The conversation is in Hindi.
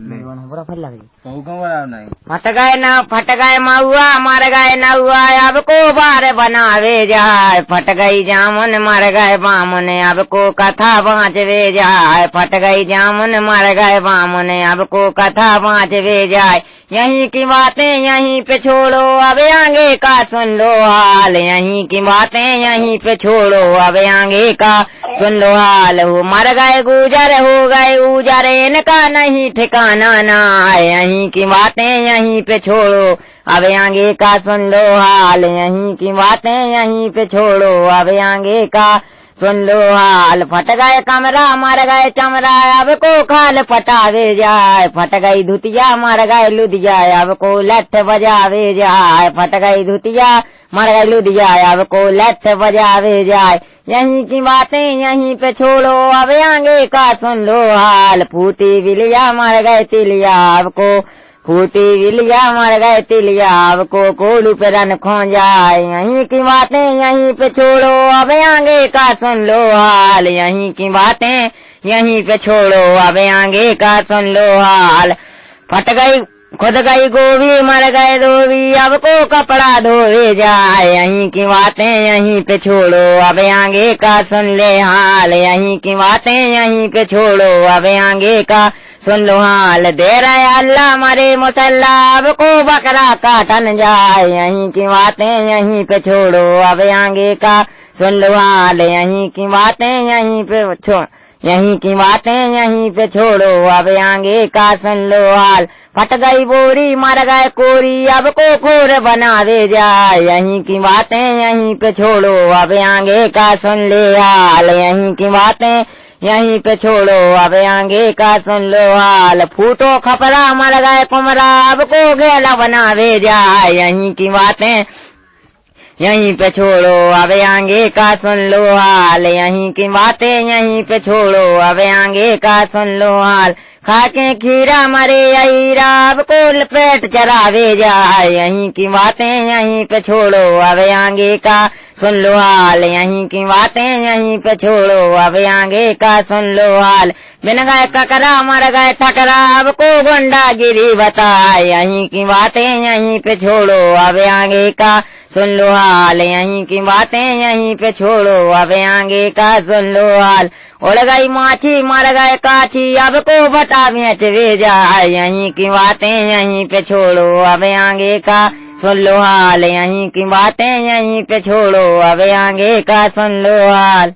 बुरा फल लग फट गए महुआ मर गए नहुआ अब को बार बनावे जाए फट गई जामुन मर गए बामुन अब को कथा बाँचवे जाए फट गई जामुन मर गए बामुन अब को कथा बाँचवे जाए यहीं की बातें यहीं पे छोड़ो अब आगे का सुन लो हाल यहीं की बातें यहीं पे छोड़ो अब आगे का सुन लो हाल हो मर गए गुजर हो गए उजर इनका नहीं ठिकाना ना यहीं की बातें यहीं पे छोड़ो अब आगे का सुन लो हाल यहीं की बातें यहीं पे छोड़ो अब आगे का सुन लो हाल फट गए कमरा मर गए चमरा अब को खाल पटावे जाए फट गई धुतिया मर गए लुधिया अब को लठ बजावे जाए फट गई धुतिया मर गए लुधिया अब को लठ बजावे जाए यहीं की बातें यहीं पे छोड़ो अब आगे का सुन लो हाल फूटी बिलिया मर गए तिलिया अब को फूटी बिलिया मर गए तिलिया अब को कोलू पे रन खो जाए यहीं की बातें यहीं पे छोड़ो अब आगे का सुन लो हाल यहीं की बातें यहीं पे छोड़ो अब आगे का सुन लो हाल फट गई खुद गई गोभी मर गए धोबी अब को कपड़ा धोवे जाए यहीं की बातें यहीं पे छोड़ो अब आगे का सुन ले हाल यहीं की बातें यहीं पे छोड़ो अब आगे का सुन लो हाल दे रहे अल्लाह मरे मुसल्ला अब को बकरा काटन जाए यहीं की बातें यहीं पे छोड़ो अब आगे का सुन लो हाल यहीं की बातें यहीं पे छोड़ यहीं की बातें यहीं पे छोड़ो अब आगे का सुन लो हाल फट गई बोरी मर गए कोरी अब को फोर बनावे जाए यहीं की बातें यहीं पे छोड़ो अब आगे का सुन ले हाल यहीं की बातें यहीं पे छोड़ो अब आगे का सुन लो हाल फूटो खपरा मर गए कुमरा अब को घेला बनावे जाए यहीं की बातें यहीं पे छोड़ो अब आगे का सुन लो हाल यहीं की बातें यहीं पे छोड़ो अब आगे का सुन लो हाल खाके खीरा मरे हीरा अब को पेट चरावे जाए यहीं की बातें यहीं पे छोड़ो अब आगे का सुन लो हाल यहीं की बातें यहीं पे छोड़ो अब आगे का सुन लो हाल बिन गए ककरा मर गए ठकरा अब को गुंडागिरी बताए यहीं की बातें यहीं पे छोड़ो अब आगे का सुन लो हाल यहीं की बातें यहीं पे छोड़ो अब आगे का सुन लो हाल उड़ गई माछी मर गए काछी अब को बता बेचवे जाए यहीं की बातें यहीं पे छोड़ो अब आगे का सुन लो हाल यहीं की बातें यहीं पे छोड़ो अब आगे का सुन लो हाल।